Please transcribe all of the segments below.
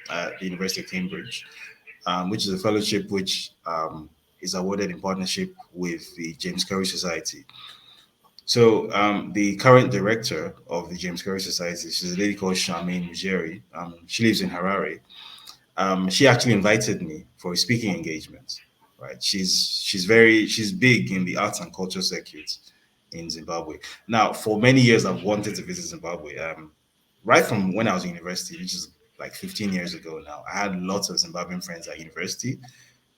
at the University of Cambridge, which is a fellowship which is awarded in partnership with the James Curry Society. So the current director of the James Curry Society, she's a lady called Charmaine Mujeri. She lives in Harare. She actually invited me for a speaking engagement. Right, she's big in the arts and culture circuit in Zimbabwe. Now, for many years, I've wanted to visit Zimbabwe. Right from when I was in university, which is like 15 years ago now, I had lots of Zimbabwean friends at university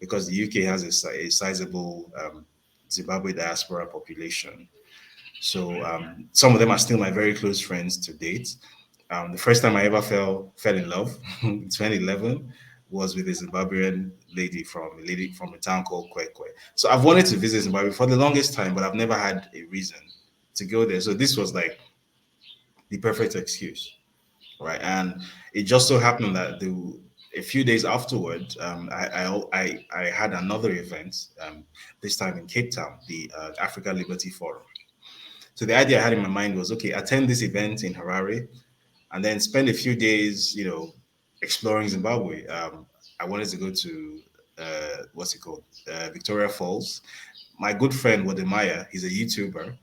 because the UK has a sizable Zimbabwe diaspora population. So some of them are still my very close friends to date. The first time I ever fell in love in 2011 was with a Zimbabwean lady from a town called Kwekwe. So I've wanted to visit Zimbabwe for the longest time, but I've never had a reason to go there. So this was like the perfect excuse, right? And it just so happened that a few days afterward, I had another event, this time in Cape Town, the Africa Liberty Forum. So the idea I had in my mind was, okay, attend this event in Harare, and then spend a few days, exploring Zimbabwe. I wanted to go to what's it called, Victoria Falls. My good friend Wademaya, he's a YouTuber.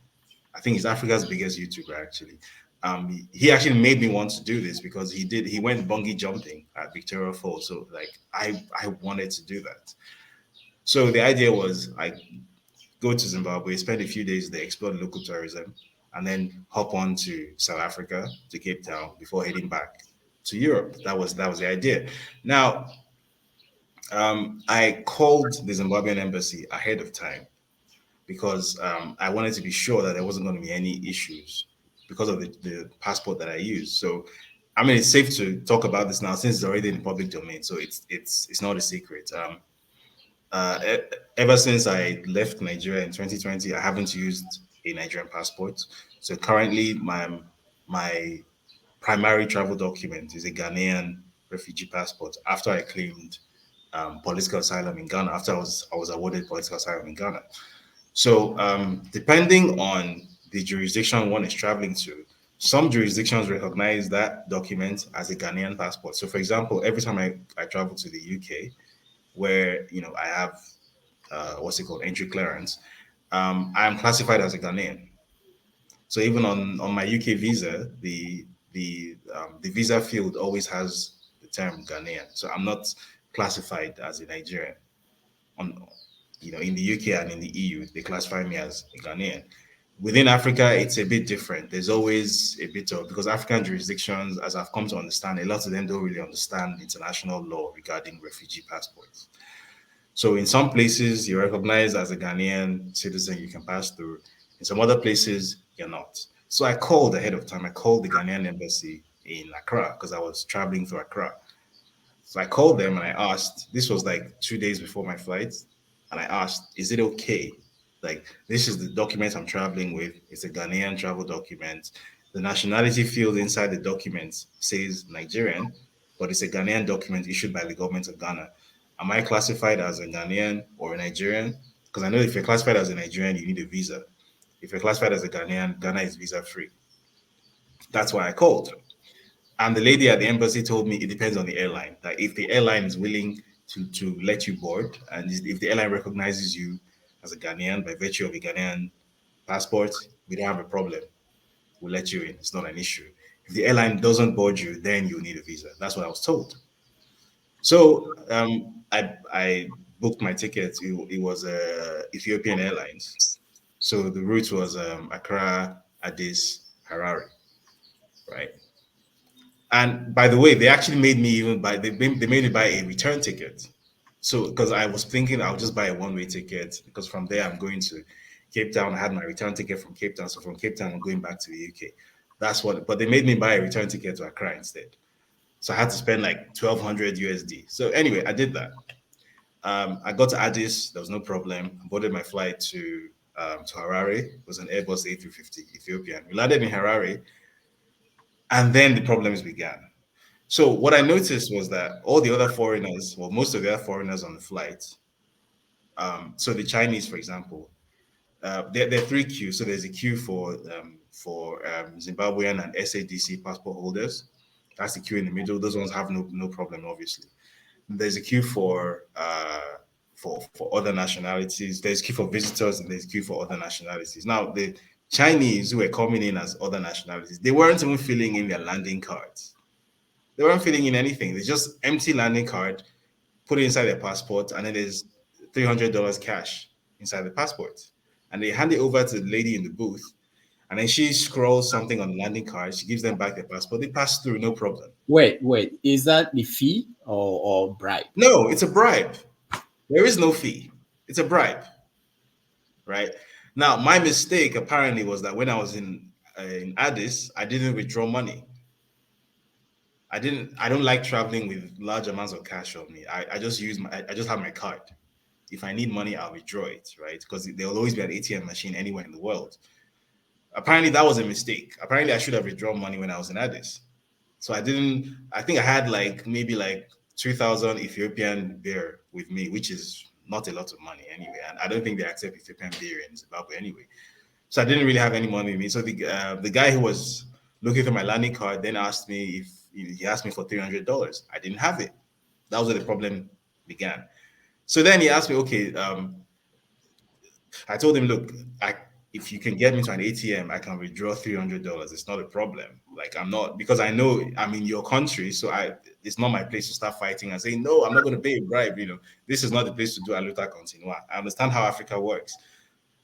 I think he's Africa's biggest YouTuber actually. He actually made me want to do this because he went bungee jumping at Victoria Falls. So like I wanted to do that. So the idea was I go to Zimbabwe, spend a few days there, explore the local tourism, and then hop on to South Africa, to Cape Town, before heading back to Europe. That was the idea. Now, I called the Zimbabwean embassy ahead of time because I wanted to be sure that there wasn't going to be any issues because of the passport that I used. So, I mean, it's safe to talk about this now since it's already in the public domain. So it's not a secret. Ever since I left Nigeria in 2020, I haven't used a Nigerian passport. So currently, my primary travel document is a Ghanaian refugee passport. After I claimed political asylum in Ghana, after I was awarded political asylum in Ghana. So depending on the jurisdiction one is traveling to, some jurisdictions recognize that document as a Ghanaian passport. So, for example, every time I travel to the UK, where I have what's it called, entry clearance, I'm classified as a Ghanaian. So even on my UK visa, the visa field always has the term Ghanaian. So I'm not classified as a Nigerian. On in the UK and in the EU, they classify me as a Ghanaian. Within Africa, it's a bit different. There's always a bit of, because African jurisdictions, as I've come to understand, a lot of them don't really understand international law regarding refugee passports. So in some places, you're recognized as a Ghanaian citizen, you can pass through. In some other places, you're not. So I called ahead of time. I called the Ghanaian embassy in Accra because I was traveling through Accra. So I called them and I asked, this was like 2 days before my flight, and I asked, is it okay? Like, this is the document I'm traveling with. It's a Ghanaian travel document. The nationality field inside the document says Nigerian, but it's a Ghanaian document issued by the government of Ghana. Am I classified as a Ghanaian or a Nigerian? Because I know if you're classified as a Nigerian, you need a visa. If you're classified as a Ghanaian, Ghana is visa free. That's why I called. And the lady at the embassy told me it depends on the airline. That if the airline is willing to let you board, and if the airline recognizes you as a Ghanaian by virtue of a Ghanaian passport, we don't have a problem. We'll let you in. It's not an issue. If the airline doesn't board you, then you need a visa. That's what I was told. So I booked my ticket. It was Ethiopian Airlines. So the route was Accra, Addis, Harare, right? And by the way, they actually made me even buy. They made me buy a return ticket. So because I was thinking I'll just buy a one-way ticket because from there I'm going to Cape Town. I had my return ticket from Cape Town, so from Cape Town I'm going back to the UK. That's what. But they made me buy a return ticket to Accra instead. So I had to spend like 1,200 USD. So anyway, I did that. I got to Addis. There was no problem. I boarded my flight to Harare. It was an Airbus A350 Ethiopian. We landed in Harare, and then the problems began. So what I noticed was that all the other foreigners, well, most of the other foreigners on the flight, so the Chinese, for example, there are three queues. So there's a queue for Zimbabwean and SADC passport holders. That's the queue in the middle. Those ones have no problem, obviously. There's a queue for other nationalities. There's a queue for visitors and there's a queue for other nationalities. Now the Chinese who were coming in as other nationalities, they weren't even filling in their landing cards. They weren't filling in anything. They just empty landing card, put it inside their passport, and then there's $300 cash inside the passport. And they hand it over to the lady in the booth, and then she scrolls something on the landing card. She gives them back their passport. They pass through, no problem. Wait. Is that the fee or bribe? No, it's a bribe. There is no fee. It's a bribe, right? Now, my mistake apparently was that when I was in Addis, I didn't withdraw money. I didn't. I don't like traveling with large amounts of cash on me. I just use my. I just have my card. If I need money, I'll withdraw it, right? Because there will always be an ATM machine anywhere in the world. Apparently, that was a mistake. Apparently, I should have withdrawn money when I was in Addis. So I didn't. I think I had like maybe like 2,000 Ethiopian birr with me, which is not a lot of money anyway. And I don't think they accept Ethiopian birr in Zimbabwe anyway. So I didn't really have any money with me. So the guy who was looking through my landing card then asked me if he asked me for $300. I didn't have it. That was where the problem began. So then he asked me, okay, I told him, look, if you can get me to an ATM, I can withdraw $300. It's not a problem. Like I'm not because I know I'm in your country, so it's not my place to start fighting and say no. I'm not going to pay a bribe. This is not the place to do a luta continua. I understand how Africa works.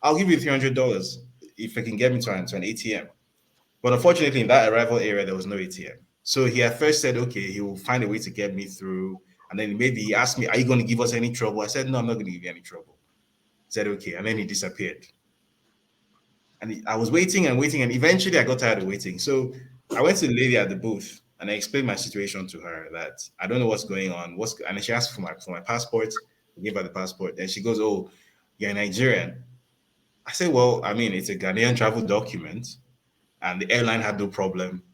I'll give you $300 if I can get me to an ATM. But unfortunately, in that arrival area, there was no ATM. So he at first said, okay, he will find a way to get me through. And then maybe he asked me, are you going to give us any trouble? I said, no, I'm not going to give you any trouble. He said, okay. And then he disappeared. And I was waiting and waiting. And eventually I got tired of waiting. So I went to the lady at the booth and I explained my situation to her that I don't know what's going on. And then she asked for my passport. I gave her the passport. And she goes, oh, you're Nigerian. I said, well, I mean, it's a Ghanaian travel document. And the airline had no problem.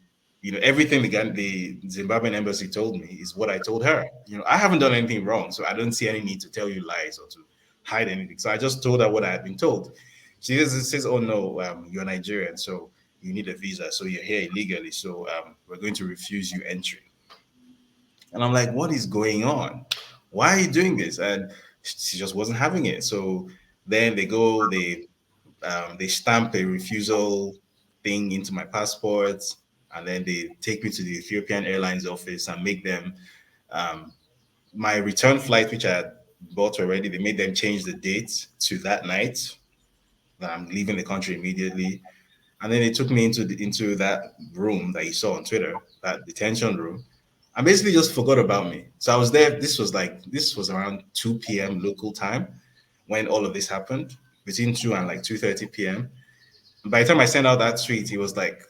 Everything the Zimbabwean embassy told me is what I told her. I haven't done anything wrong, so I don't see any need to tell you lies or to hide anything. So I just told her what I had been told. She says, "Oh no, you're Nigerian, so you need a visa, so you're here illegally. So we're going to refuse you entry." And I'm like, "What is going on? Why are you doing this?" And she just wasn't having it. So then they stamp a refusal thing into my passport, and then they take me to the Ethiopian Airlines office and make them my return flight, which I had bought already. They made them change the date to that night that I'm leaving the country immediately, and then they took me into that room that you saw on Twitter, that detention room. I basically just forgot about me. So I was there. This was around 2 p.m. local time when all of this happened, between 2 and like 2:30 p.m. By the time I sent out that tweet, it was like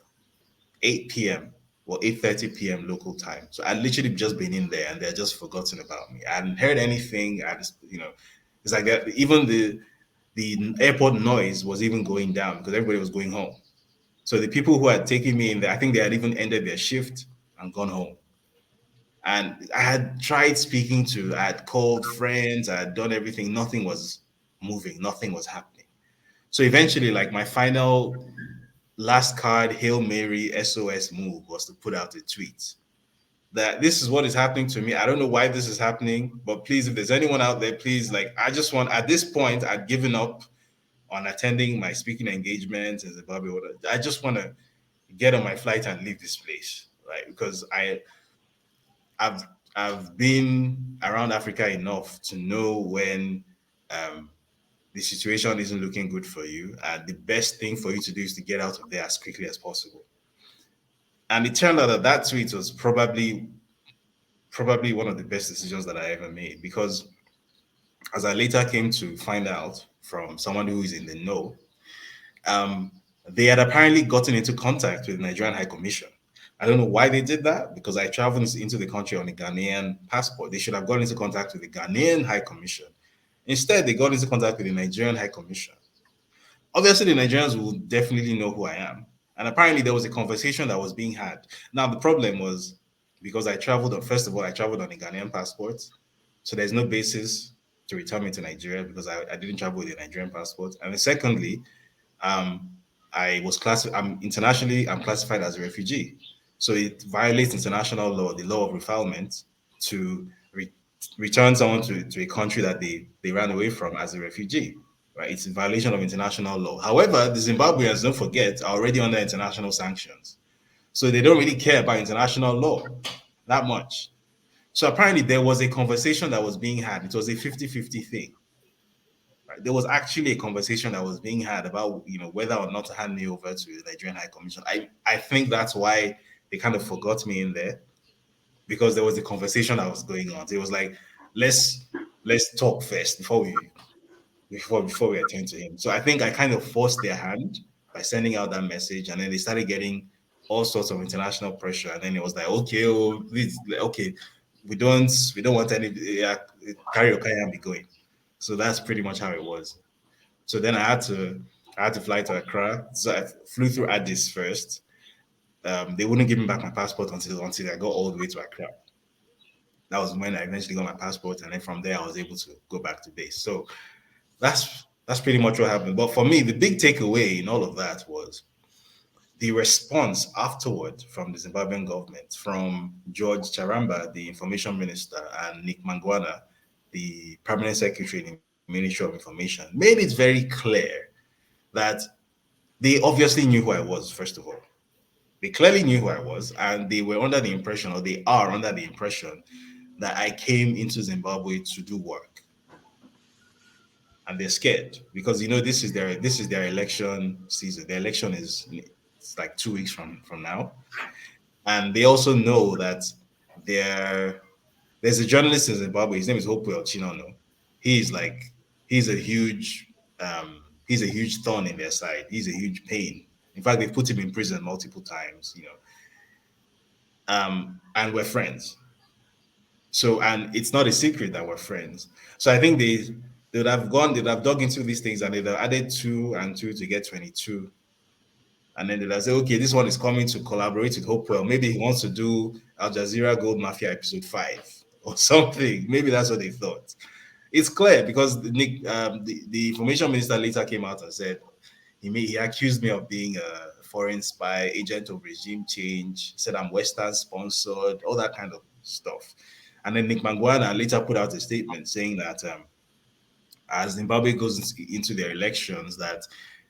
8 p.m. or 8:30 p.m. local time. So I literally just been in there and they're just forgotten about me. I hadn't heard anything. I just, it's like that. Even the airport noise was even going down because everybody was going home. So the people who had taken me in there, I think they had even ended their shift and gone home. And I had tried speaking I had called friends, I had done everything. Nothing was moving. Nothing was happening. So eventually, like my final last card, Hail Mary SOS move was to put out a tweet that this is what is happening to me. I don't know why this is happening, but please, if there's anyone out there, please, like, I just want, at this point, I'd given up on attending my speaking engagements in Zimbabwe. I just want to get on my flight and leave this place, right? Because I've I've been around Africa enough to know when the situation isn't looking good for you, and the best thing for you to do is to get out of there as quickly as possible. And it turned out that that tweet was probably one of the best decisions that I ever made, because as I later came to find out from someone who is in the know, um, they had apparently gotten into contact with the Nigerian High Commission. I don't know why they did that, because I traveled into the country on a Ghanaian passport. They should have gotten into contact with the Ghanaian High Commission. Instead, they got into contact with the Nigerian High Commission. Obviously, the Nigerians will definitely know who I am. And apparently, there was a conversation that was being had. Now, the problem was because first of all, I traveled on a Ghanaian passport. So there's no basis to return me to Nigeria because I didn't travel with a Nigerian passport. And then secondly, um, I'm classified as a refugee. So it violates international law, the law of refoulement, to return someone to a country that they ran away from as a refugee. Right? It's a violation of international law. However, the Zimbabweans, don't forget, are already under international sanctions. So they don't really care about international law that much. So apparently there was a conversation that was being had. It was a 50-50 thing. Right? There was actually a conversation that was being had about whether or not to hand me over to the Nigerian High Commission. I think that's why they kind of forgot me in there, because there was a conversation that was going on. So it was like, let's let's talk first before we attend to him. So I think I kind of forced their hand by sending out that message, and then they started getting all sorts of international pressure. And then it was like, okay, oh, please, okay, we don't want any, yeah, carry your car and be going. So that's pretty much how it was. So then I had to fly to Accra. So I flew through Addis first. They wouldn't give me back my passport until I got all the way to Accra. That was when I eventually got my passport, and then from there I was able to go back to base. So that's pretty much what happened. But for me, the big takeaway in all of that was the response afterward from the Zimbabwean government, from George Charamba, the information minister, and Nick Mangwana, the permanent secretary in the Ministry of Information, made it very clear that they obviously knew who I was, first of all. They clearly knew who I was, and they were under the impression, or they are under the impression, that I came into Zimbabwe to do work, and they're scared because this is their election season. The election is it's like 2 weeks from now, and they also know that there there's a journalist in Zimbabwe. His name is Hopewell Chinono. He's like he's a huge he's a huge thorn in their side. He's a huge pain. In fact, they've put him in prison multiple times. And we're friends. So, and it's not a secret that we're friends. So I think they'd have dug into these things, and they'd have added two and two to get 22. And then they'd have said, okay, this one is coming to collaborate with Hopewell. Maybe he wants to do Al Jazeera Gold Mafia episode 5 or something. Maybe that's what they thought. It's clear because the information minister later came out and said he accused me of being a foreign spy, agent of regime change, said I'm Western sponsored, all that kind of stuff. And then Nick Mangwana later put out a statement saying that as Zimbabwe goes into their elections, that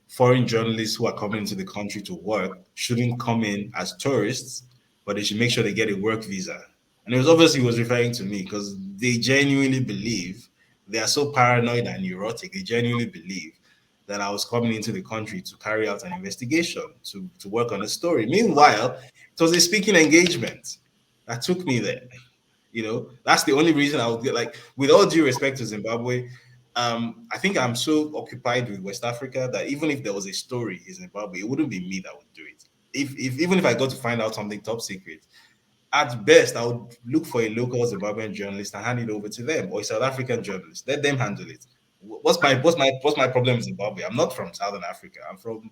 foreign journalists who are coming into the country to work shouldn't come in as tourists, but they should make sure they get a work visa. And it was obviously he was referring to me because they genuinely believe, they are so paranoid and neurotic, they genuinely believe that I was coming into the country to carry out an investigation, to work on a story. Meanwhile, it was a speaking engagement that took me there. That's the only reason I would get, like, with all due respect to Zimbabwe, I think I'm so occupied with West Africa that even if there was a story in Zimbabwe, it wouldn't be me that would do it. If even if I got to find out something top secret, at best I would look for a local Zimbabwean journalist and hand it over to them, or a South African journalist. Let them handle it. What's my problem in Zimbabwe? I'm not from Southern Africa. I'm from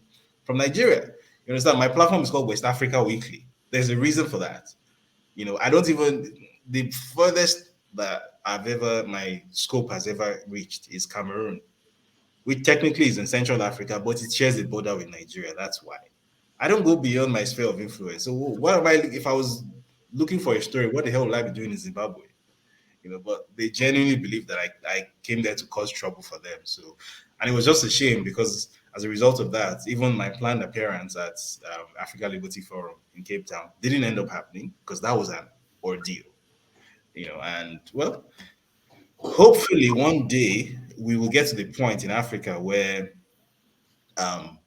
Nigeria. You understand? My platform is called West Africa Weekly. There's a reason for that. I don't even the furthest that my scope has ever reached is Cameroon, which technically is in Central Africa, but it shares a border with Nigeria. That's why I don't go beyond my sphere of influence. So what am I? If I was looking for a story, what the hell would I be doing in Zimbabwe? But they genuinely believe that I came there to cause trouble for them. So, and it was just a shame because as a result of that, even my planned appearance at Africa Liberty Forum in Cape Town didn't end up happening because that was an ordeal. And well, hopefully one day we will get to the point in Africa where um,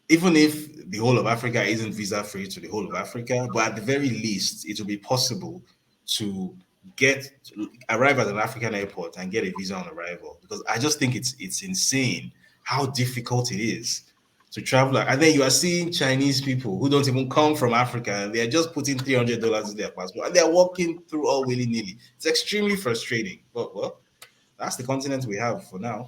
even if the whole of Africa isn't visa free to the whole of Africa, but at the very least, it will be possible to arrive at an African airport and get a visa on arrival. Because I just think it's insane how difficult it is to travel. And then you are seeing Chinese people who don't even come from Africa, and they are just putting $300 in their passport, and they are walking through all willy nilly. It's extremely frustrating. But well, that's the continent we have for now.